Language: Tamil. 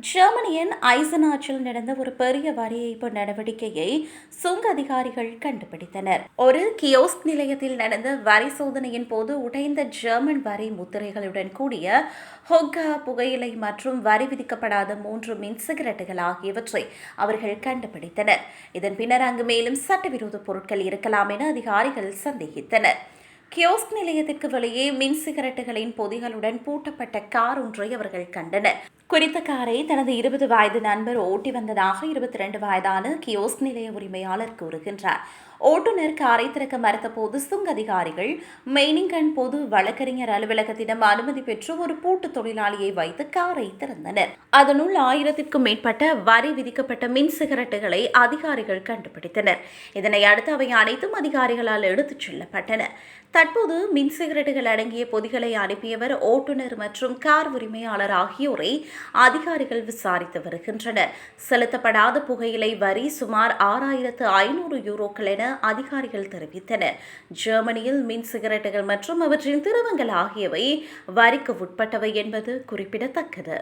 ஜெர்மனியின் ஐசனாச்சில் நடந்த ஒரு பெரிய வரி ஏய்ப்பு நடவடிக்கையை சுங்க அதிகாரிகள் கண்டுபிடித்தனர். ஒரு கியோஸ்க் நிலையத்தில் நடந்த வரி சோதனையின் போது உடைந்த ஜெர்மன் வரி முத்திரைகளுடன் கூடிய ஹொக்கா புகையிலை மற்றும் வரி விதிக்கப்படாத 3 மின் சிகரெட்டுகள் ஆகியவற்றை அவர்கள் கண்டுபிடித்தனர். இதன் பின்னர் அங்கு மேலும் சட்டவிரோத பொருட்கள் இருக்கலாம் என அதிகாரிகள் சந்தேகித்தனர். கியோஸ்க் நிலையத்திற்கு வெளியே மின் சிகரெட்டுகளின் பொதிகளுடன் பூட்டப்பட்ட கார் ஒன்றை அவர்கள் கண்டனர். குறித்த காரை தனது 20 வயது நண்பர் ஓட்டி வந்ததாக 22 வயதான கியோஸ்க் நிலைய உரிமையாளர் கூறுகின்றார். ஓட்டுநர் காரை திறக்க மறுத்தபோது சுங்க அதிகாரிகள் மெய்னிங்கன் பொது வழக்கறிஞர் அலுவலகத்திடம் அனுமதி பெற்று ஒரு பூட்டு தொழிலாளியை வைத்து காரை திறந்தனர். அதனுள் 1000க்கும் மேற்பட்ட வரி விதிக்கப்பட்ட மின் சிகரெட்டுகளை அதிகாரிகள் கண்டுபிடித்தனர். இதனை அடுத்து அவை அனைத்தும் அதிகாரிகளால் எடுத்துச் செல்லப்பட்டன. தற்போது மின் சிகரெட்டுகள் அடங்கிய பொதிகளை அனுப்பியவர் ஓட்டுநர் மற்றும் கார் உரிமையாளர் ஆகியோரை அதிகாரிகள் விசாரித்து வருகின்றனர். செலுத்தப்படாத புகையிலை வரி சுமார் 6500 யூரோக்கள் என அதிகாரிகள் தெரிவித்தனர். ஜெர்மனியில் மின் சிகரெட்டுகள் மற்றும் அவற்றின் திரவங்கள் ஆகியவை வரிக்கு உட்பட்டவை என்பது குறிப்பிடத்தக்கது.